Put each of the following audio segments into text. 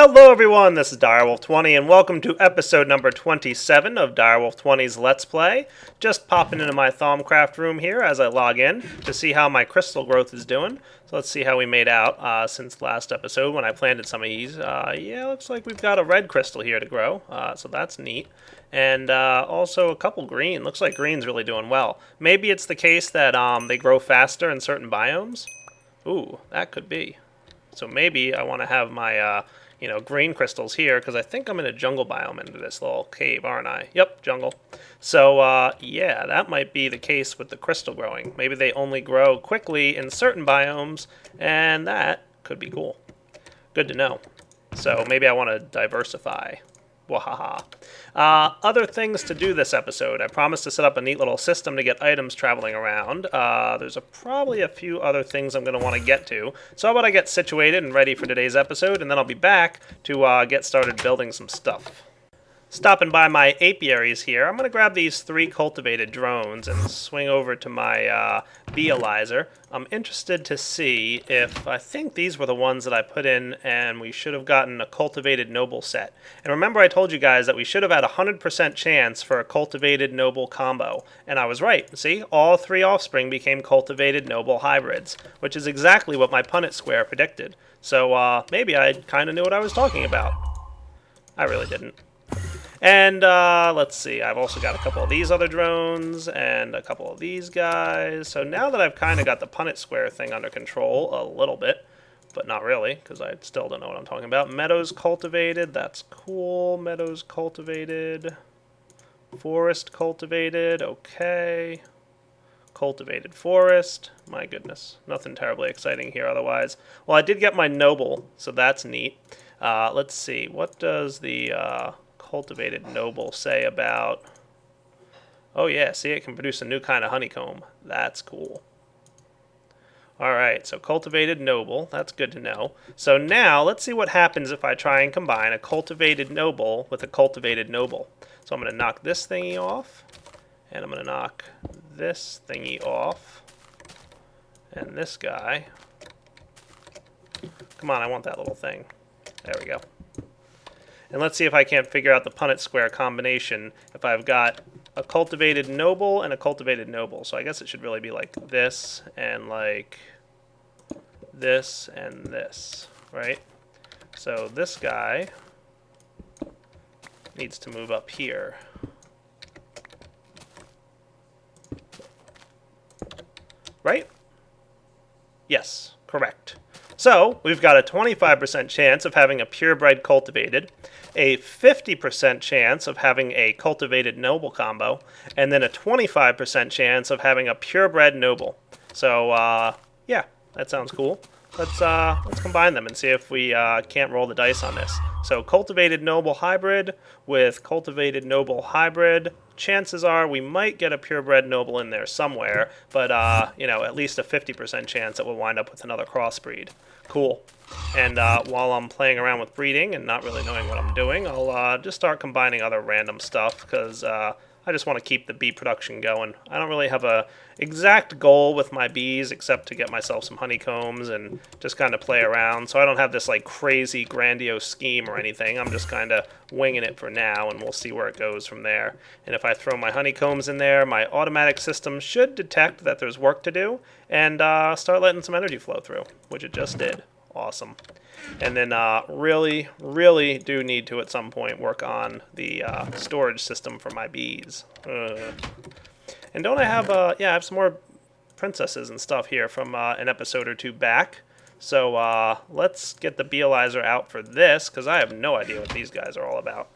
Hello everyone, this is Direwolf20 and welcome to episode number 27 of Direwolf20's Let's Play. Just popping into my Thaumcraft room here as I log in to see how my crystal growth is doing. So let's see how we made out since last episode when I planted some of these. Yeah, looks like we've got a red crystal here to grow, so that's neat. And also a couple green. Looks like green's really doing well. Maybe it's the case that they grow faster in certain biomes? Ooh, that could be. So maybe I want to have my green crystals here, because I think I'm in a jungle biome into this little cave, aren't I? Yep, jungle. So, yeah, that might be the case with the crystal growing. Maybe they only grow quickly in certain biomes, and that could be cool. Good to know. So maybe I want to diversify. Wahaha. Other things to do this episode. I promised to set up a neat little system to get items traveling around. There's probably a few other things I'm going to want to get to. So how about I get situated and ready for today's episode, and then I'll be back to get started building some stuff. Stopping by my apiaries here, I'm going to grab these 3 cultivated drones and swing over to my beealizer. I'm interested to see if, I think these were the ones that I put in and we should have gotten a cultivated noble set. And remember I told you guys that we should have had a 100% chance for a cultivated noble combo. And I was right. See, all 3 offspring became cultivated noble hybrids, which is exactly what my Punnett square predicted. So maybe I kind of knew what I was talking about. I really didn't. And let's see, I've also got a couple of these other drones and a couple of these guys. So now that I've kind of got the Punnett square thing under control a little bit, but not really, because I still don't know what I'm talking about. Meadows cultivated, that's cool. Meadows cultivated. Forest cultivated, okay. Cultivated forest, my goodness. Nothing terribly exciting here otherwise. Well, I did get my noble, so that's neat. Let's see, what does the cultivated noble say about... Oh yeah, see, it can produce a new kind of honeycomb. That's cool. Alright, so cultivated noble, that's good to know. So now, let's see what happens if I try and combine a cultivated noble with a cultivated noble. So I'm going to knock this thingy off, and I'm going to knock this thingy off, and this guy. Come on, I want that little thing. There we go. And let's see if I can't figure out the Punnett square combination if I've got a cultivated noble and a cultivated noble. So I guess it should really be like this and like this and this, right? So this guy needs to move up here. Right? Yes, correct. So we've got a 25% chance of having a purebred cultivated, a 50% chance of having a cultivated noble combo, and then a 25% chance of having a purebred noble. So yeah, that sounds cool. Let's combine them and see if we can't roll the dice on this. So cultivated noble hybrid with cultivated noble hybrid. Chances are we might get a purebred noble in there somewhere, but at least a 50% chance that we'll wind up with another crossbreed. Cool. And while I'm playing around with breeding and not really knowing what I'm doing, I'll just start combining other random stuff, because I just want to keep the bee production going. I don't really have a exact goal with my bees except to get myself some honeycombs and just kind of play around. So I don't have this like crazy grandiose scheme or anything. I'm just kind of winging it for now, and we'll see where it goes from there. And if I throw my honeycombs in there, my automatic system should detect that there's work to do and start letting some energy flow through, which it just did. Awesome. And then really do need to at some point work on the storage system for my bees. And don't I have, I have some more princesses and stuff here from an episode or 2 back. So let's get the beealizer out for this, because I have no idea what these guys are all about.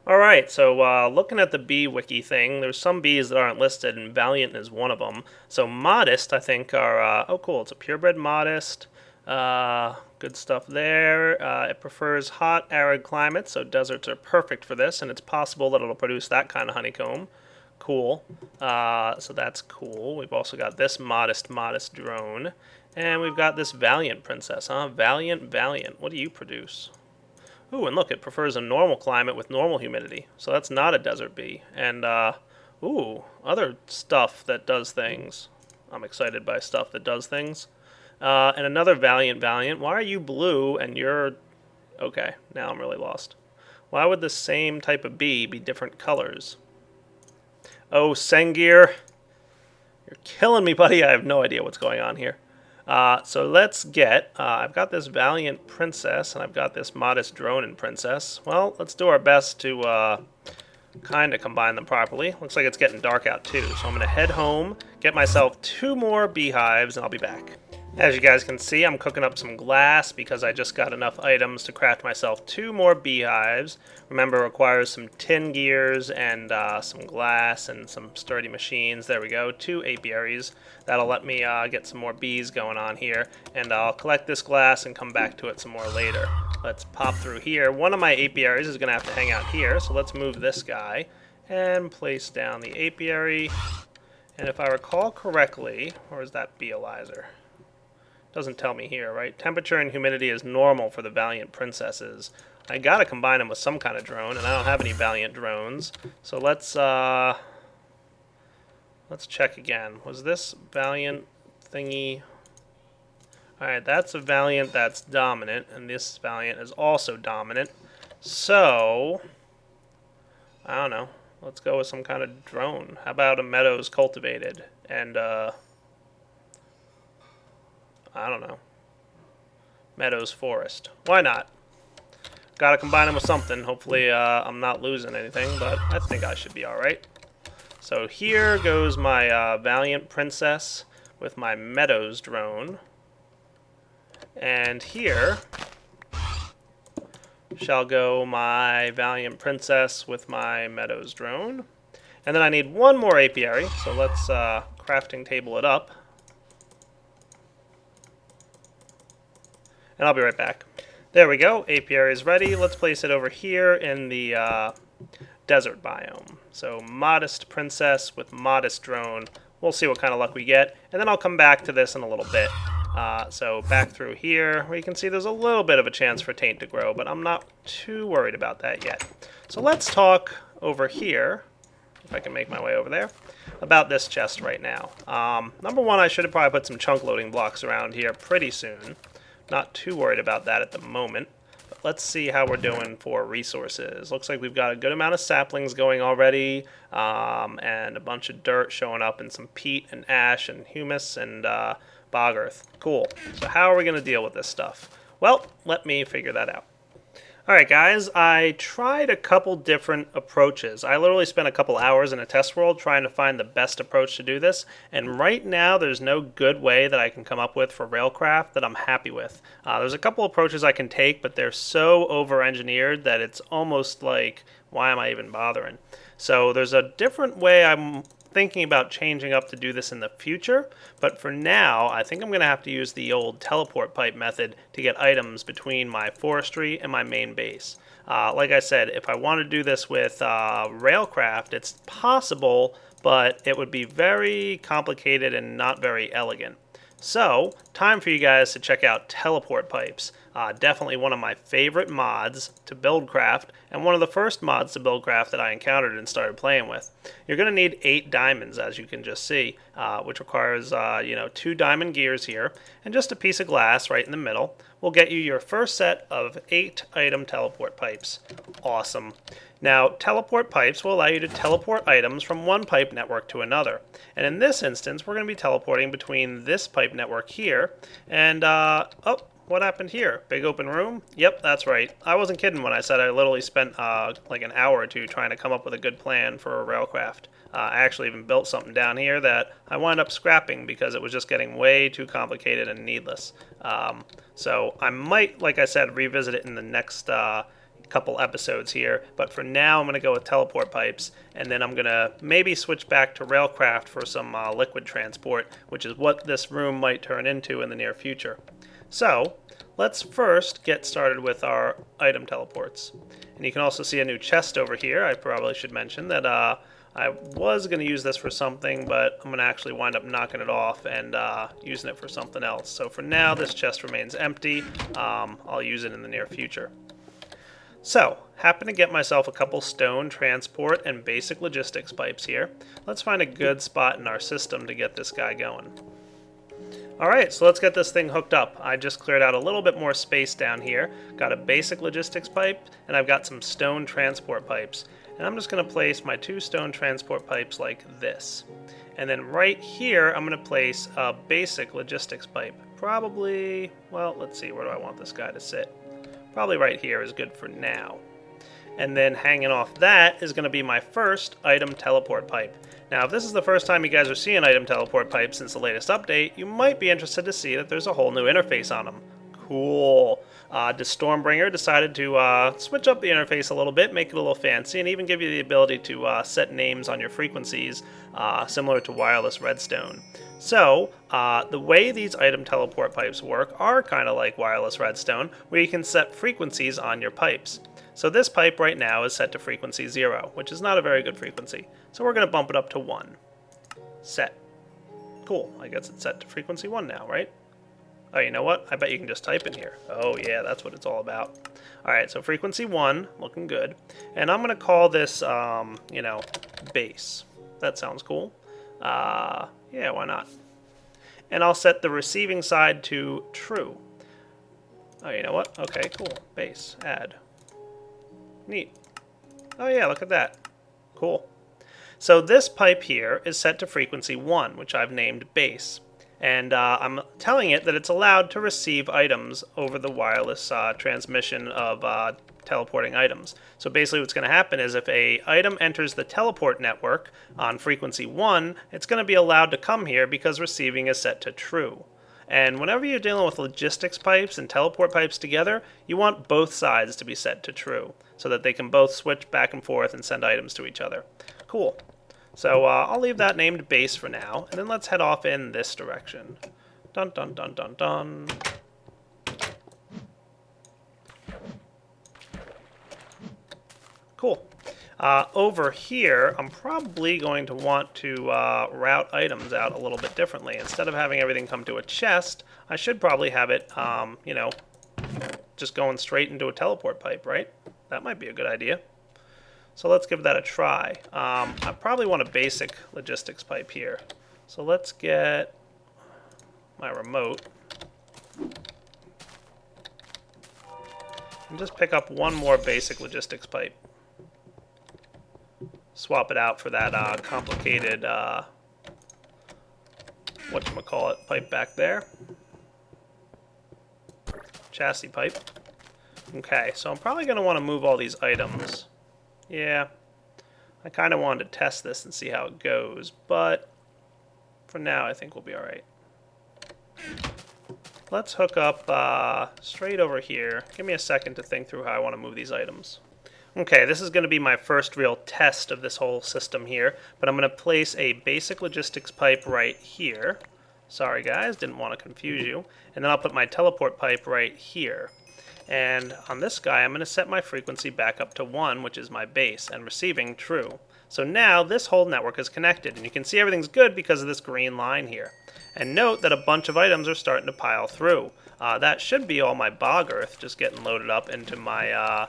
Alright, so looking at the bee wiki thing, there's some bees that aren't listed, and Valiant is one of them. So Modest, I think, are, oh cool, it's a purebred Modest. Good stuff there. It prefers hot, arid climates, so deserts are perfect for this, and it's possible that it'll produce that kind of honeycomb. Cool. So that's cool. We've also got this modest drone, and we've got this Valiant princess, huh? Valiant. What do you produce? Ooh, and look, it prefers a normal climate with normal humidity, so that's not a desert bee. And, ooh, other stuff that does things. I'm excited by stuff that does things. And another Valiant. Why are you blue and you're Okay, now I'm really lost. Why would the same type of bee be different colors? Oh, Sengir, you're killing me, buddy. I have no idea what's going on here. So let's get, I've got this Valiant Princess, and I've got this Modest Dronin Princess. Well, let's do our best to kind of combine them properly. Looks like it's getting dark out too, so I'm going to head home, get myself 2 more beehives, and I'll be back. As you guys can see, I'm cooking up some glass because I just got enough items to craft myself 2 more beehives. Remember, it requires some tin gears and some glass and some sturdy machines. There we go, 2 apiaries. That'll let me get some more bees going on here, and I'll collect this glass and come back to it some more later. Let's pop through here. One of my apiaries is going to have to hang out here, so let's move this guy and place down the apiary. And if I recall correctly, where is that beealizer? Doesn't tell me here, right? Temperature and humidity is normal for the Valiant Princesses. I gotta combine them with some kind of drone, and I don't have any Valiant drones. So let's check again. Was this Valiant thingy? Alright, that's a Valiant that's dominant, and this Valiant is also dominant. So, I don't know. Let's go with some kind of drone. How about a Meadows Cultivated? And, I don't know. Meadows Forest. Why not? Gotta combine them with something. Hopefully I'm not losing anything, but I think I should be alright. So here goes my Valiant Princess with my Meadows drone. And here shall go my Valiant Princess with my Meadows drone. And then I need 1 more apiary, so let's crafting table it up. And I'll be right back. There we go. Apiary is ready. Let's place it over here in the desert biome. So Modest Princess with Modest Drone. We'll see what kind of luck we get. And then I'll come back to this in a little bit. So back through here, where you can see there's a little bit of a chance for Taint to grow, but I'm not too worried about that yet. So let's talk over here, if I can make my way over there, about this chest right now. Number 1, I should have probably put some chunk loading blocks around here pretty soon. Not too worried about that at the moment. But let's see how we're doing for resources. Looks like we've got a good amount of saplings going already, and a bunch of dirt showing up, and some peat and ash and humus and bog earth. Cool. So how are we going to deal with this stuff? Well, let me figure that out. Alright guys, I tried a couple different approaches. I literally spent a couple hours in a test world trying to find the best approach to do this, and right now there's no good way that I can come up with for Railcraft that I'm happy with. There's a couple approaches I can take, but they're so over-engineered that it's almost like, why am I even bothering? So there's a different way I'm thinking about changing up to do this in the future, but for now I think I'm going to have to use the old teleport pipe method to get items between my forestry and my main base. Like I said, if I want to do this with Railcraft, it's possible, but it would be very complicated and not very elegant. So, time for you guys to check out teleport pipes. Definitely one of my favorite mods to Buildcraft, and one of the first mods to Buildcraft that I encountered and started playing with. You're going to need 8 diamonds, as you can just see, which requires 2 diamond gears here, and just a piece of glass right in the middle will get you your first set of 8 item teleport pipes. Awesome. Now, teleport pipes will allow you to teleport items from one pipe network to another. And in this instance, we're going to be teleporting between this pipe network here and, oh, what happened here? Big open room? Yep, that's right. I wasn't kidding when I said I literally spent like an hour or 2 trying to come up with a good plan for a Railcraft. I actually even built something down here that I wound up scrapping because it was just getting way too complicated and needless. So I might, like I said, revisit it in the next couple episodes here, but for now I'm going to go with teleport pipes, and then I'm going to maybe switch back to Railcraft for some liquid transport, which is what this room might turn into in the near future. So let's first get started with our item teleports. And you can also see a new chest over here. I probably should mention that I was going to use this for something, but I'm going to actually wind up knocking it off and using it for something else. So for now, this chest remains empty. I'll use it in the near future. So, happen to get myself a couple stone transport and basic logistics pipes here. Let's find a good spot in our system to get this guy going. Alright, so let's get this thing hooked up. I just cleared out a little bit more space down here. Got a basic logistics pipe, and I've got some stone transport pipes. And I'm just going to place my 2 stone transport pipes like this. And then right here, I'm going to place a basic logistics pipe. Probably, well, let's see, where do I want this guy to sit? Probably right here is good for now. And then hanging off that is going to be my first item teleport pipe. Now, if this is the first time you guys are seeing item teleport pipes since the latest update, you might be interested to see that there's a whole new interface on them. Cool. The Stormbringer decided to switch up the interface a little bit, make it a little fancy, and even give you the ability to set names on your frequencies, similar to wireless redstone. So, the way these item teleport pipes work are kind of like wireless redstone, where you can set frequencies on your pipes. So this pipe right now is set to frequency 0, which is not a very good frequency. So we're going to bump it up to 1. Set. Cool, I guess it's set to frequency 1 now, right? Oh, you know what? I bet you can just type in here. Oh yeah, that's what it's all about. Alright, so frequency 1, looking good. And I'm going to call this, base. That sounds cool. Yeah, why not? And I'll set the receiving side to true. Oh, you know what? Okay, cool. Base. Add. Neat. Oh yeah, look at that. Cool. So this pipe here is set to frequency 1, which I've named base. And I'm telling it that it's allowed to receive items over the wireless transmission of teleporting items. So basically what's going to happen is if a item enters the teleport network on frequency 1, it's going to be allowed to come here because receiving is set to true. And whenever you're dealing with logistics pipes and teleport pipes together, you want both sides to be set to true, so that they can both switch back and forth and send items to each other. Cool. So I'll leave that named base for now, and then let's head off in this direction. Dun dun dun dun dun. Cool. Over here, I'm probably going to want to route items out a little bit differently. Instead of having everything come to a chest, I should probably have it, just going straight into a teleport pipe, right? That might be a good idea. So let's give that a try. I probably want a basic logistics pipe here. So let's get my remote. And just pick up one more basic logistics pipe. Swap it out for that complicated, whatchamacallit, pipe back there. Chassis pipe. Okay, so I'm probably going to want to move all these items. Yeah, I kind of wanted to test this and see how it goes, but for now I think we'll be alright. Let's hook up straight over here. Give me a second to think through how I want to move these items. Okay, this is going to be my first real test of this whole system here, but I'm going to place a basic logistics pipe right here. Sorry guys, didn't want to confuse you. And then I'll put my teleport pipe right here. And on this guy, I'm going to set my frequency back up to 1, which is my base, and receiving true. So now this whole network is connected, and you can see everything's good because of this green line here. And note that a bunch of items are starting to pile through. That should be all my bog earth just getting loaded up into my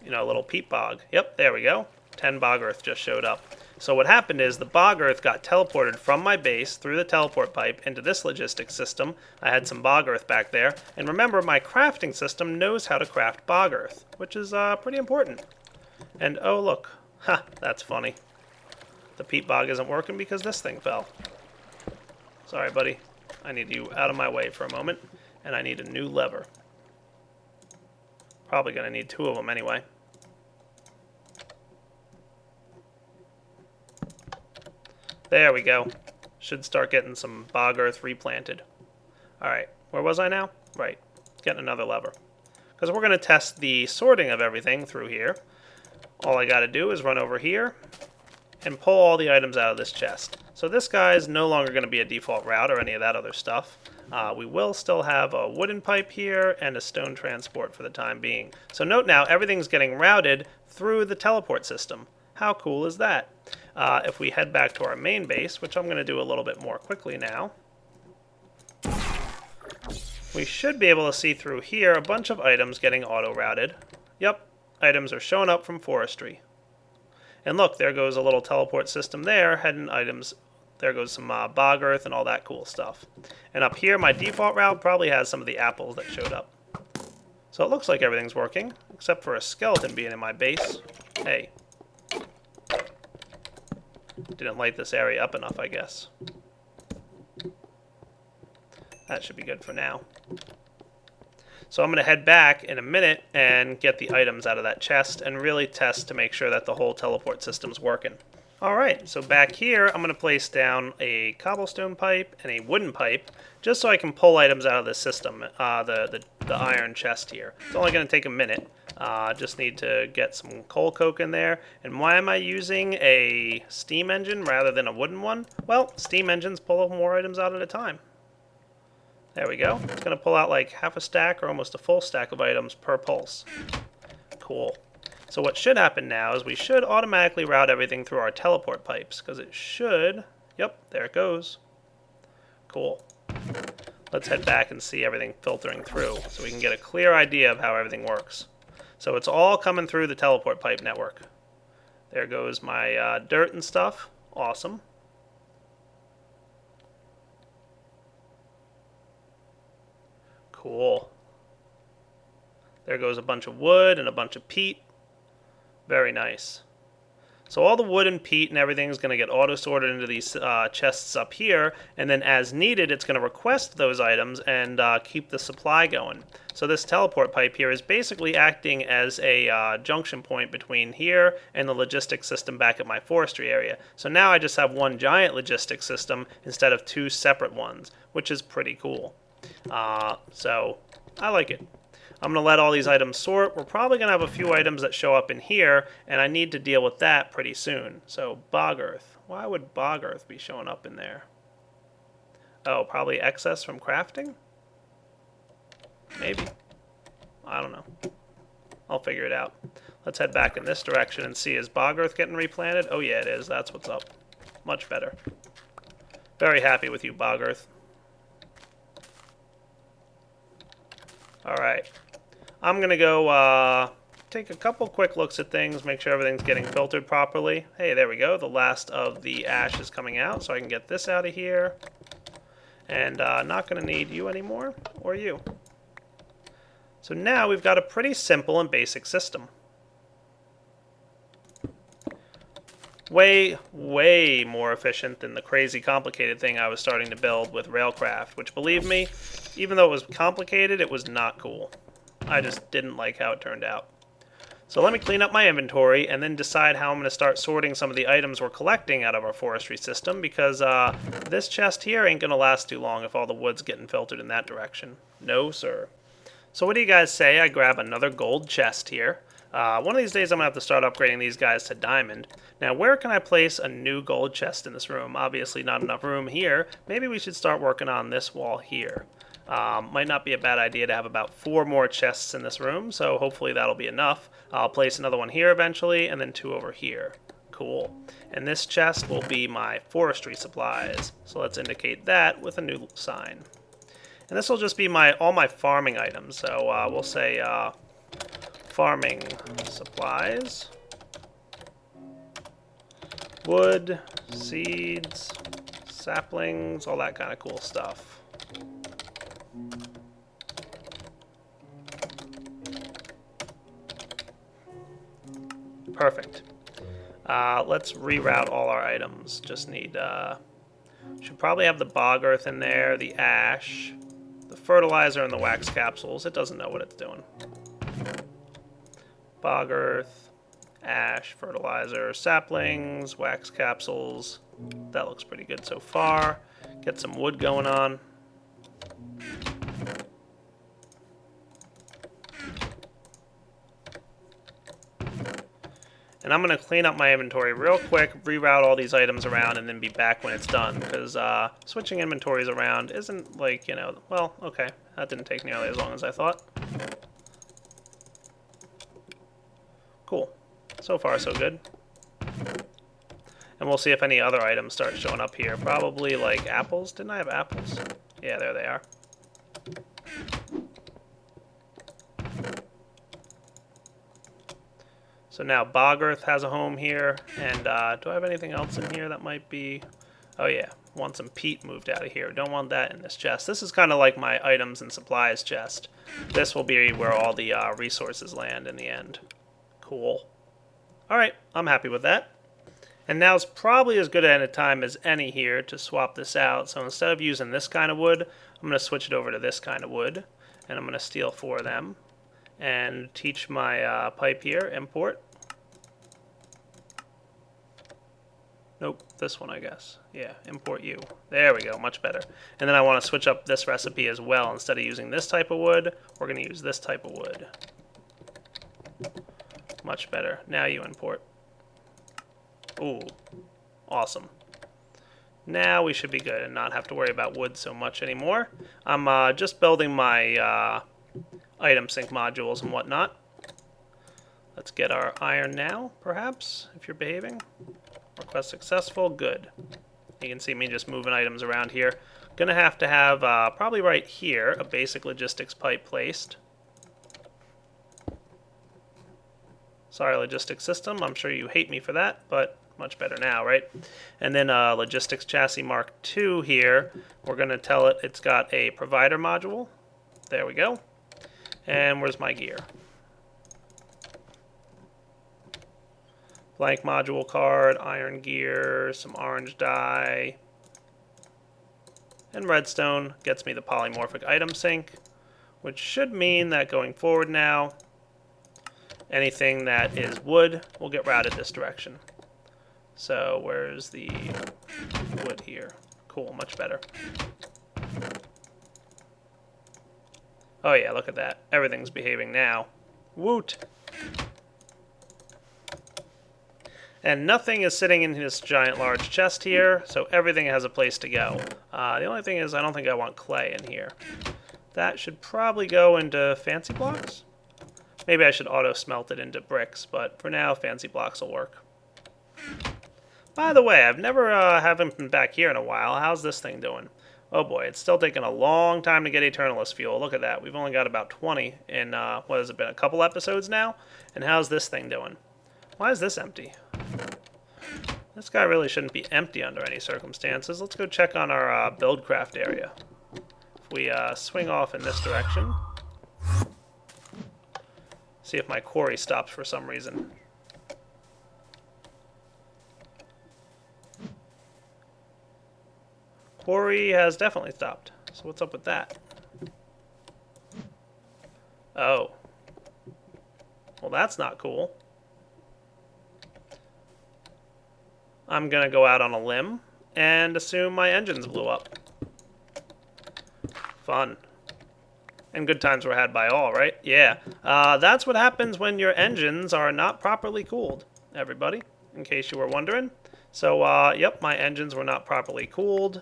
little peat bog. Yep, there we go. 10 bog earth just showed up. So what happened is the bog earth got teleported from my base through the teleport pipe into this logistics system. I had some bog earth back there. And remember, my crafting system knows how to craft bog earth, which is pretty important. And oh look, ha, that's funny. The peat bog isn't working because this thing fell. Sorry buddy, I need you out of my way for a moment, and I need a new lever. Probably gonna need 2 of them anyway. There we go. Should start getting some bog earth replanted. Alright, where was I now? Right, getting another lever. Because we're going to test the sorting of everything through here. All I got to do is run over here and pull all the items out of this chest. So this guy is no longer going to be a default route or any of that other stuff. We will still have a wooden pipe here and a stone transport for the time being. So note now, everything's getting routed through the teleport system. How cool is that? If we head back to our main base, which I'm going to do a little bit more quickly now, we should be able to see through here a bunch of items getting auto-routed. Yep, items are showing up from forestry. And look, there goes a little teleport system there, heading items there goes some bog earth and all that cool stuff. And up here, my default route probably has some of the apples that showed up. So it looks like everything's working, except for a skeleton being in my base. Hey. Didn't light this area up enough, I guess. That should be good for now. So I'm going to head back in a minute and get the items out of that chest and really test to make sure that the whole teleport system's working. Alright, so back here I'm going to place down a cobblestone pipe and a wooden pipe just so I can pull items out of the system, the iron chest here. It's only going to take a minute. Just need to get some coal coke in there. And why am I using a steam engine rather than a wooden one? Well, steam engines pull more items out at a time. There we go. It's going to pull out like half a stack or almost a full stack of items per pulse. Cool. So what should happen now is we should automatically route everything through our teleport pipes, because it should... Yep, there it goes. Cool. Let's head back and see everything filtering through so we can get a clear idea of how everything works. So it's all coming through the teleport pipe network. There goes my dirt and stuff. Awesome. Cool. There goes a bunch of wood and a bunch of peat. Very nice. So all the wood and peat and everything is going to get auto-sorted into these chests up here, and then as needed, it's going to request those items and keep the supply going. So this teleport pipe here is basically acting as a junction point between here and the logistics system back at my forestry area. So now I just have one giant logistics system instead of two separate ones, which is pretty cool. So I like it. I'm going to let all these items sort. We're probably going to have a few items that show up in here, and I need to deal with that pretty soon. So, bog earth. Why would bog earth be showing up in there? Oh, probably excess from crafting? Maybe. I don't know. I'll figure it out. Let's head back in this direction and see, is bog earth getting replanted? Oh yeah, it is. That's what's up. Much better. Very happy with you, bog earth. Alright. I'm going to go take a couple quick looks at things, make sure everything's getting filtered properly. Hey, there we go. The last of the ash is coming out, so I can get this out of here. And not going to need you anymore, or you. So now we've got a pretty simple and basic system. Way, way more efficient than the crazy complicated thing I was starting to build with Railcraft, which, believe me, even though it was complicated, it was not cool. I just didn't like how it turned out. So let me clean up my inventory and then decide how I'm going to start sorting some of the items we're collecting out of our forestry system, because this chest here ain't going to last too long if all the wood's getting filtered in that direction. No, sir. So what do you guys say I grab another gold chest here? One of these days I'm going to have to start upgrading these guys to diamond. Now, where can I place a new gold chest in this room? Obviously not enough room here. Maybe we should start working on this wall here. Might not be a bad idea to have about 4 more chests in this room, so hopefully that'll be enough. I'll place another one here eventually, and then 2 over here. Cool. And this chest will be my forestry supplies. So let's indicate that with a new sign. And this will just be all my farming items. So we'll say farming supplies, wood, seeds, saplings, all that kind of cool stuff. Perfect. Let's reroute all our items. Just need, should probably have the bog earth in there, the ash, the fertilizer, and the wax capsules. It doesn't know what it's doing. Bog earth, ash, fertilizer, saplings, wax capsules. That looks pretty good so far. Get some wood going on. And I'm going to clean up my inventory real quick, reroute all these items around, and then be back when it's done. Because switching inventories around isn't like, you know, well, okay. That didn't take nearly as long as I thought. Cool. So far, so good. And we'll see if any other items start showing up here. Probably like apples. Didn't I have apples? Yeah, there they are. So now bog earth has a home here. And do I have anything else in here that might be... Oh yeah, want some peat moved out of here. Don't want that in this chest. This is kind of like my items and supplies chest. This will be where all the resources land in the end. Cool. Alright, I'm happy with that. And now's probably as good a time as any here to swap this out. So instead of using this kind of wood, I'm going to switch it over to this kind of wood. And I'm going to steal 4 of them. And teach my pipe here, import. Nope, this one I guess. Yeah, import you. There we go, much better. And then I want to switch up this recipe as well. Instead of using this type of wood, we're going to use this type of wood. Much better. Now you import. Ooh, awesome. Now we should be good and not have to worry about wood so much anymore. I'm just building my item sync modules and whatnot. Let's get our iron now, perhaps, if you're behaving. Request successful, good. You can see me just moving items around here. Gonna have to have, probably right here, a basic logistics pipe placed. Sorry, logistics system, I'm sure you hate me for that, but much better now, right? And then logistics chassis mark 2 here, we're gonna tell it it's got a provider module. There we go. And where's my gear? Blank module card, iron gear, some orange dye, and redstone gets me the polymorphic item sync, which should mean that going forward now, anything that is wood will get routed this direction. So where's the wood here? Cool, much better. Oh yeah, look at that. Everything's behaving now. Woot! And nothing is sitting in this giant large chest here, so everything has a place to go. The only thing is I don't think I want clay in here. That should probably go into fancy blocks. Maybe I should auto smelt it into bricks, but for now fancy blocks will work. By the way, I've never haven't been back here in a while. How's this thing doing? Oh boy, it's still taking a long time to get Eternalist fuel. Look at that. We've only got about 20 in, what has it been, a couple episodes now? And how's this thing doing? Why is this empty? This guy really shouldn't be empty under any circumstances. Let's go check on our buildcraft area. If we swing off in this direction, see if my quarry stops for some reason. Quarry has definitely stopped. So what's up with that? Oh. Well, that's not cool. I'm going to go out on a limb and assume my engines blew up. Fun. And good times were had by all, right? Yeah. That's what happens when your engines are not properly cooled, everybody, in case you were wondering. So, yep, my engines were not properly cooled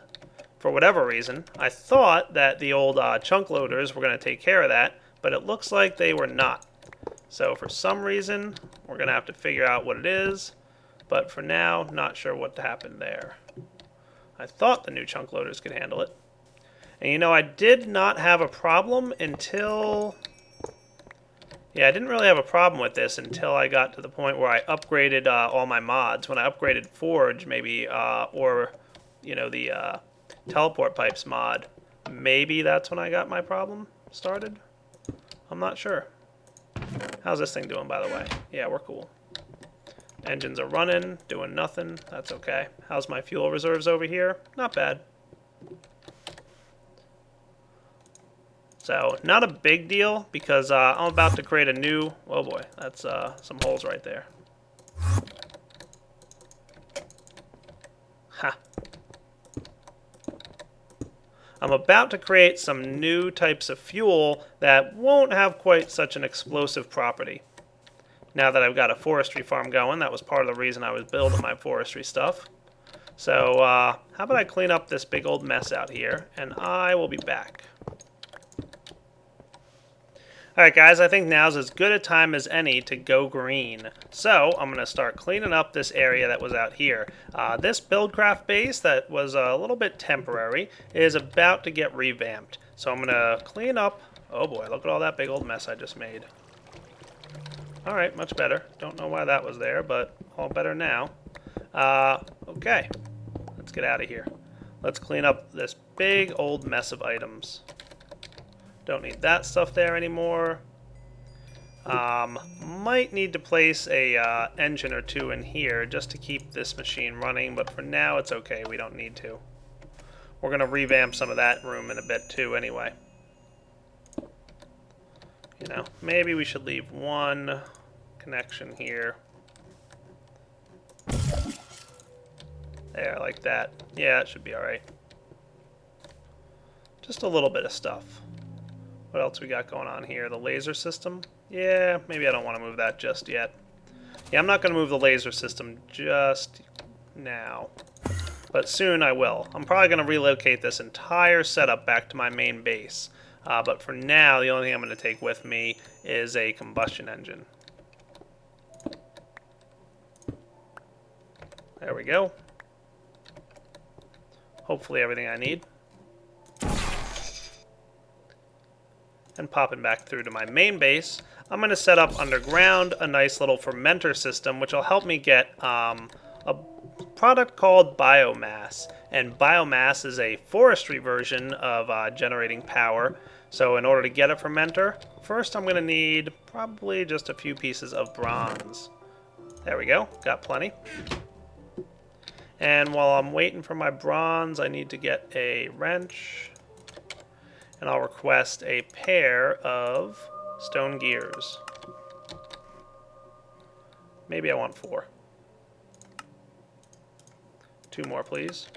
for whatever reason. I thought that the old chunk loaders were going to take care of that, but it looks like they were not. So for some reason, we're going to have to figure out what it is. But for now, not sure what happened there. I thought the new chunk loaders could handle it. And you know, I did not have a problem until... Yeah, I didn't really have a problem with this until I got to the point where I upgraded all my mods. When I upgraded Forge, maybe, or, you know, the teleport pipes mod, maybe that's when I got my problem started. I'm not sure. How's this thing doing, by the way? Yeah, we're cool. Engines are running, doing nothing. That's okay. How's my fuel reserves over here? Not bad. So, not a big deal, because I'm about to create a new... Oh boy, that's some holes right there. Ha. I'm about to create some new types of fuel that won't have quite such an explosive property. Now that I've got a forestry farm going, that was part of the reason I was building my forestry stuff. So, how about I clean up this big old mess out here, and I will be back. Alright guys, I think now's as good a time as any to go green. So, I'm going to start cleaning up this area that was out here. This Buildcraft base that was a little bit temporary is about to get revamped. So I'm going to clean up... Oh boy, look at all that big old mess I just made. Alright, much better. Don't know why that was there, but all better now. Okay, let's get out of here. Let's clean up this big old mess of items. Don't need that stuff there anymore. Might need to place a engine or two in here just to keep this machine running, but for now it's okay, we don't need to. We're going to revamp some of that room in a bit too anyway. You know, maybe we should leave one connection here. There, like that. Yeah, it should be alright. Just a little bit of stuff. What else we got going on here? The laser system? Yeah, maybe I don't want to move that just yet. Yeah, I'm not going to move the laser system just now. But soon I will. I'm probably going to relocate this entire setup back to my main base. But for now, the only thing I'm going to take with me is a combustion engine. There we go. Hopefully everything I need. And popping back through to my main base, I'm going to set up underground a nice little fermenter system, which will help me get a product called biomass. And biomass is a forestry version of generating power. So in order to get a fermenter, first I'm going to need probably just a few pieces of bronze. There we go, got plenty. And while I'm waiting for my bronze, I need to get a wrench. And I'll request a pair of stone gears. Maybe I want 4. 2 more, please.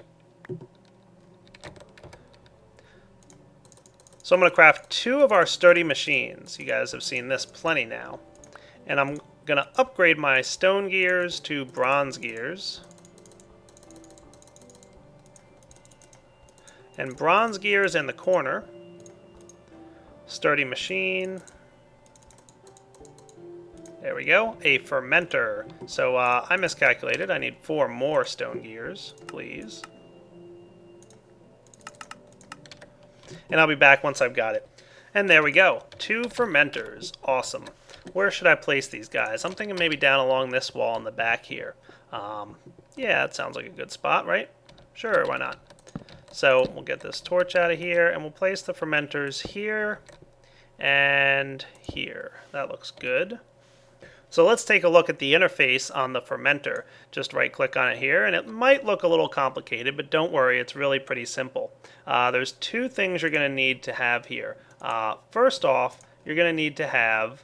So I'm going to craft 2 of our sturdy machines. You guys have seen this plenty now. And I'm going to upgrade my stone gears to bronze gears. And bronze gears in the corner. Sturdy machine. There we go. A fermenter. So I miscalculated. I need 4 more stone gears, please. And I'll be back once I've got it. And there we go. 2 fermenters. Awesome. Where should I place these guys? I'm thinking maybe down along this wall in the back here. Yeah, that sounds like a good spot, right? Sure, why not? So we'll get this torch out of here, and we'll place the fermenters here and here. That looks good. So let's take a look at the interface on the fermenter. Just right-click on it here, and it might look a little complicated, but don't worry, it's really pretty simple. There's 2 things you're going to need to have here. First off, you're going to need to have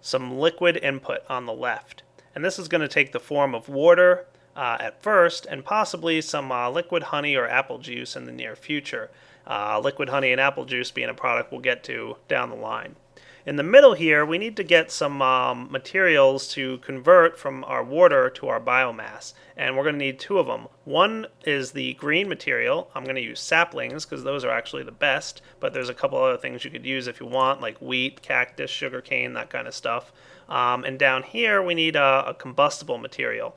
some liquid input on the left. And this is going to take the form of water at first, and possibly some liquid honey or apple juice in the near future. Liquid honey and apple juice being a product we'll get to down the line. In the middle here, we need to get some materials to convert from our water to our biomass, and we're going to need 2 of them. One is the green material. I'm going to use saplings because those are actually the best, but there's a couple other things you could use if you want, like wheat, cactus, sugarcane, that kind of stuff. And down here, we need a combustible material.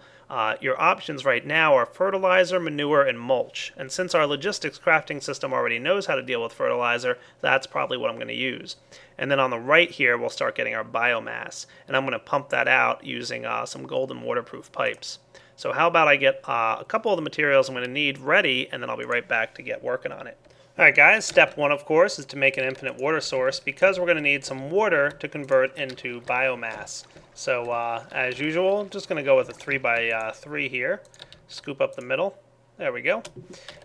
Your options right now are fertilizer, manure, and mulch. And since our logistics crafting system already knows how to deal with fertilizer, that's probably what I'm going to use. And then on the right here, we'll start getting our biomass. And I'm going to pump that out using some golden waterproof pipes. So how about I get a couple of the materials I'm going to need ready, and then I'll be right back to get working on it. Alright guys, step 1 of course is to make an infinite water source because we're going to need some water to convert into biomass. So as usual, I'm just going to go with a 3x3 here. Scoop up the middle. There we go.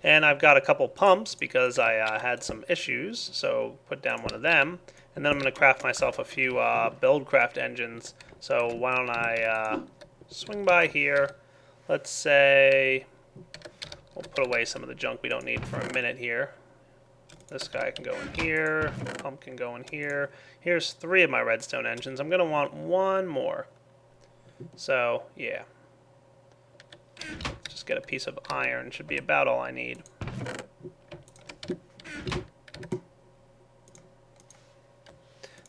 And I've got a couple pumps because I had some issues, so put down one of them. And then I'm going to craft myself a few buildcraft engines. So why don't I swing by here. Let's say we'll put away some of the junk we don't need for a minute here. This guy can go in here, the pump can go in here. Here's 3 of my redstone engines. I'm going to want 1 more. So, yeah. Just get a piece of iron. Should be about all I need.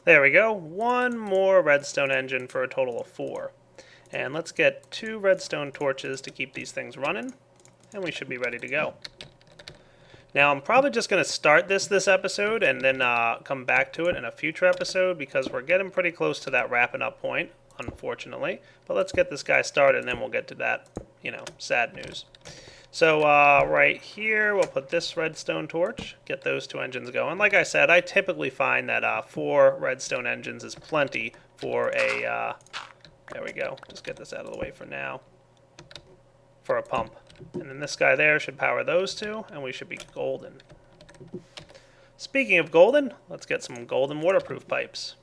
There we go. 1 more redstone engine for a total of 4. And let's get 2 redstone torches to keep these things running. And we should be ready to go. Now, I'm probably just going to start this episode and then come back to it in a future episode because we're getting pretty close to that wrapping up point, unfortunately. But let's get this guy started and then we'll get to that, sad news. So right here, we'll put this redstone torch, get those 2 engines going. Like I said, I typically find that 4 redstone engines is plenty for a, there we go, just get this out of the way for now, for a pump. And then this guy there should power those 2, and we should be golden. Speaking of golden, let's get some golden waterproof pipes.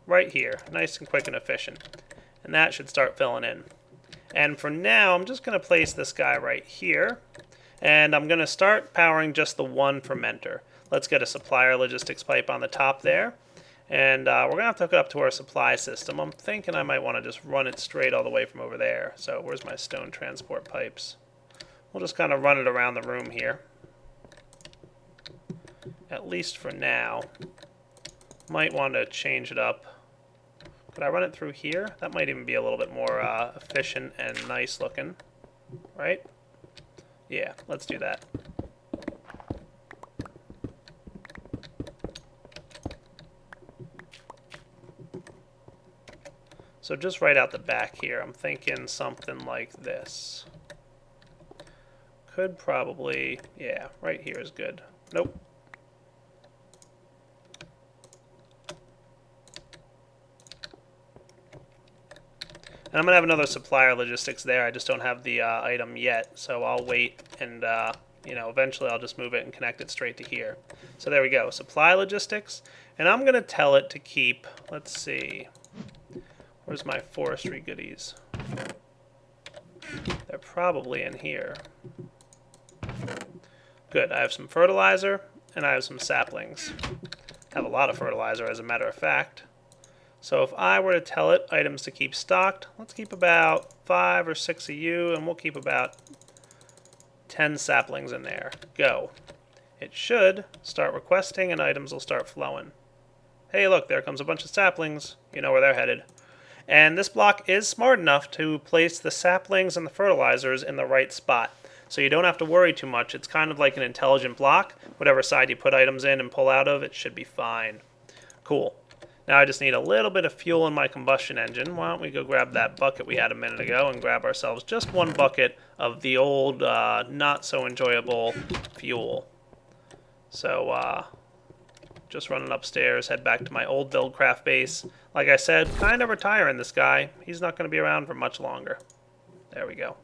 Right here, nice and quick and efficient. And that should start filling in. And for now, I'm just going to place this guy right here. And I'm going to start powering just the 1 fermenter. Let's get a supplier logistics pipe on the top there. And we're going to have to hook it up to our supply system. I'm thinking I might want to just run it straight all the way from over there. So where's my stone transport pipes? We'll just kind of run it around the room here. At least for now. Might want to change it up. Could I run it through here? That might even be a little bit more efficient and nice looking, right? Yeah, let's do that. So just right out the back here, I'm thinking something like this. Could probably, yeah, right here is good. Nope. And I'm going to have another supplier logistics there. I just don't have the item yet, so I'll wait and, eventually I'll just move it and connect it straight to here. So there we go, supply logistics. And I'm going to tell it to keep, let's see, where's my forestry goodies? They're probably in here. Good, I have some fertilizer and I have some saplings. I have a lot of fertilizer, as a matter of fact. So if I were to tell it items to keep stocked, let's keep about 5 or 6 of you, and we'll keep about 10 saplings in there. Go. It should start requesting, and items will start flowing. Hey, look, there comes a bunch of saplings. You know where they're headed. And this block is smart enough to place the saplings and the fertilizers in the right spot. So you don't have to worry too much. It's kind of like an intelligent block. Whatever side you put items in and pull out of, it should be fine. Cool. Now I just need a little bit of fuel in my combustion engine. Why don't we go grab that bucket we had a minute ago and grab ourselves just 1 bucket of the old, not so enjoyable fuel. So, just running upstairs, head back to my old Buildcraft base. Like I said, kind of retiring this guy. He's not going to be around for much longer. There we go.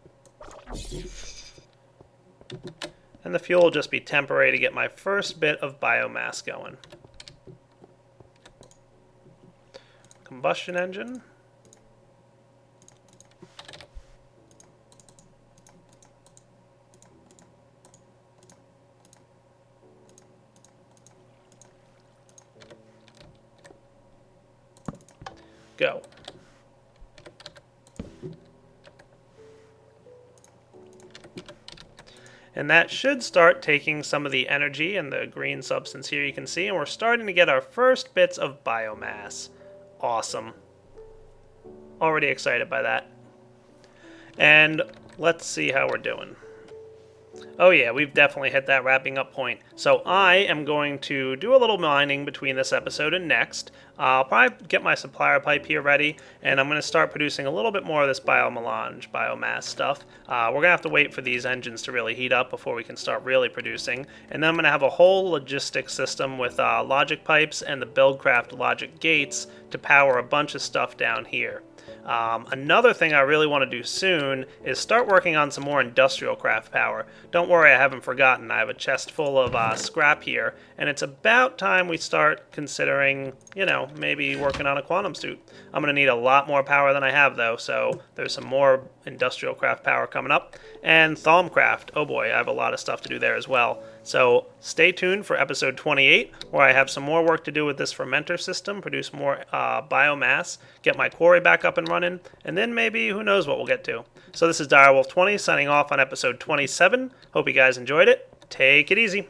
And the fuel will just be temporary to get my first bit of biomass going. Combustion engine. Go. And that should start taking some of the energy and the green substance here you can see, and we're starting to get our first bits of biomass. Awesome. Already excited by that. And let's see how we're doing. Oh yeah, we've definitely hit that wrapping up point. So I am going to do a little mining between this episode and next. I'll probably get my supplier pipe here ready, and I'm going to start producing a little bit more of this biomass stuff. We're going to have to wait for these engines to really heat up before we can start really producing. And then I'm going to have a whole logistics system with logic pipes and the Buildcraft logic gates to power a bunch of stuff down here. Another thing I really want to do soon is start working on some more industrial craft power. Don't worry, I haven't forgotten. I have a chest full of scrap here, and it's about time we start considering, maybe working on a quantum suit. I'm going to need a lot more power than I have, though, so there's some more industrial craft power coming up. And Thaumcraft, oh boy, I have a lot of stuff to do there as well. So stay tuned for episode 28, where I have some more work to do with this fermenter system, produce more biomass, get my quarry back up and running, and then maybe who knows what we'll get to. So this is Direwolf20 signing off on episode 27. Hope you guys enjoyed it. Take it easy.